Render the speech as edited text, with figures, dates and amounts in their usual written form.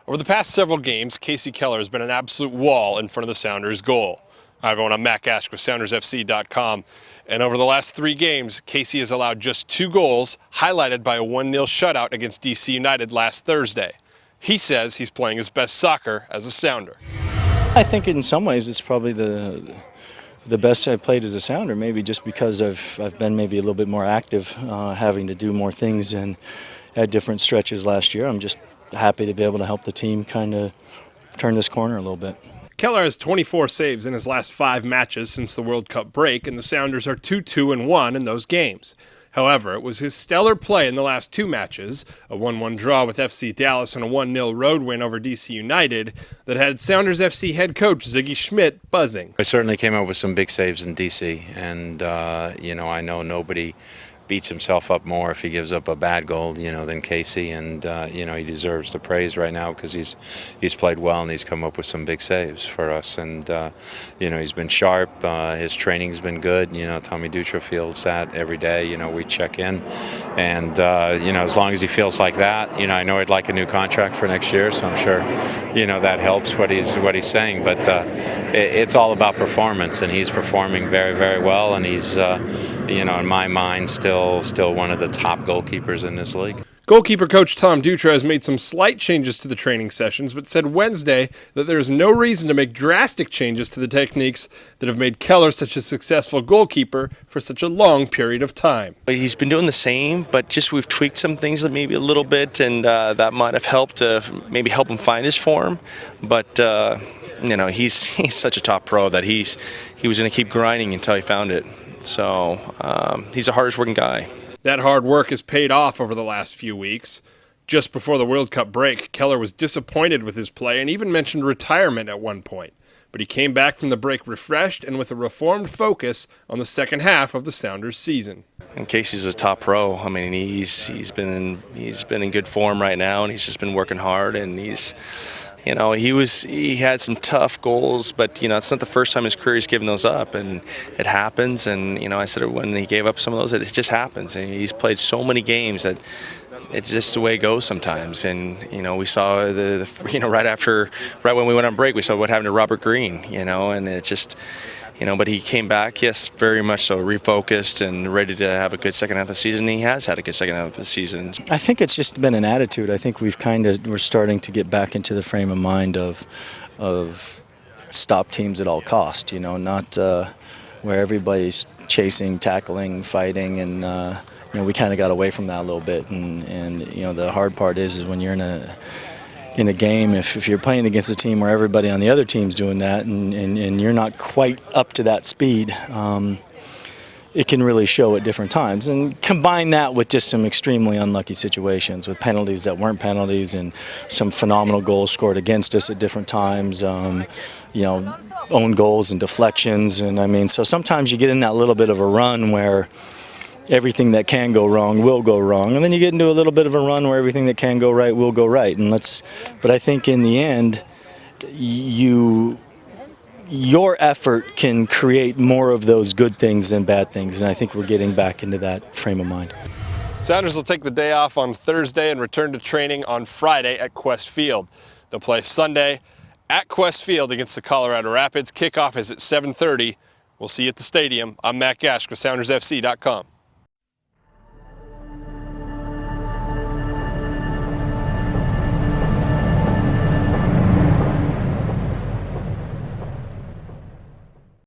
Over the past several games, Kasey Keller has been an absolute wall in front of the Sounders' goal. Hi everyone, I'm Matt Gash with SoundersFC.com. And over the last 3 games, Kasey has allowed just 2 goals, highlighted by a 1-0 shutout against DC United last Thursday. He says he's playing his best soccer as a Sounder. I think in some ways it's probably the best I've played as a Sounder, maybe just because I've been maybe a little bit more active, having to do more things and at different stretches last year. I'm just happy to be able to help the team kind of turn this corner a little bit. Keller has 24 saves in his last 5 matches since the World Cup break, and the Sounders are 2-2-1 in those games. However, it was his stellar play in the last 2 matches, a 1-1 draw with FC Dallas and a 1-0 road win over DC United, that had Sounders FC head coach Ziggy Schmidt buzzing. I certainly came up with some big saves in DC, and I know nobody beats himself up more if he gives up a bad goal, than Kasey, and he deserves the praise right now because he's played well and he's come up with some big saves for us, and he's been sharp. His training's been good. Tommy Dutra feels that every day. We check in, and as long as he feels like that, I know he'd like a new contract for next year, so I'm sure that helps what he's saying. But it's all about performance, and he's performing very, very well, and he's in my mind still one of the top goalkeepers in this league. Goalkeeper coach Tom Dutra has made some slight changes to the training sessions, but said Wednesday that there is no reason to make drastic changes to the techniques that have made Keller such a successful goalkeeper for such a long period of time. He's been doing the same, but just we've tweaked some things maybe a little bit, and that might have helped maybe help him find his form. But he's such a top pro that he was going to keep grinding until he found it. So he's the hardest working guy. That hard work has paid off over the last few weeks. Just before the World Cup break, Keller was disappointed with his play and even mentioned retirement at one point. But he came back from the break refreshed and with a reformed focus on the second half of the Sounders season. And Kasey's a top pro. I mean, he's been in good form right now, and he's just been working hard, and he had some tough goals, but it's not the first time in his career he's given those up, and it happens. And I said it when he gave up some of those, it just happens. And he's played so many games that it's just the way it goes sometimes. And we saw right when we went on break, we saw what happened to Robert Green. And it just. But he came back, yes, very much so, refocused and ready to have a good second half of the season. He has had a good second half of the season. I think it's just been an attitude. I think we're starting to get back into the frame of mind of stop teams at all cost. Not where everybody's chasing, tackling, fighting, and we kind of got away from that a little bit. And the hard part is when you're in a game, if you're playing against a team where everybody on the other team's doing that and you're not quite up to that speed, it can really show at different times. And combine that with just some extremely unlucky situations with penalties that weren't penalties and some phenomenal goals scored against us at different times, own goals and deflections. And so sometimes you get in that little bit of a run where everything that can go wrong will go wrong, and then you get into a little bit of a run where everything that can go right will go right. But I think in the end, your effort can create more of those good things than bad things, and I think we're getting back into that frame of mind. Sounders will take the day off on Thursday and return to training on Friday at Quest Field. They'll play Sunday at Quest Field against the Colorado Rapids. Kickoff is at 7:30. We'll see you at the stadium. I'm Matt Gash with SoundersFC.com.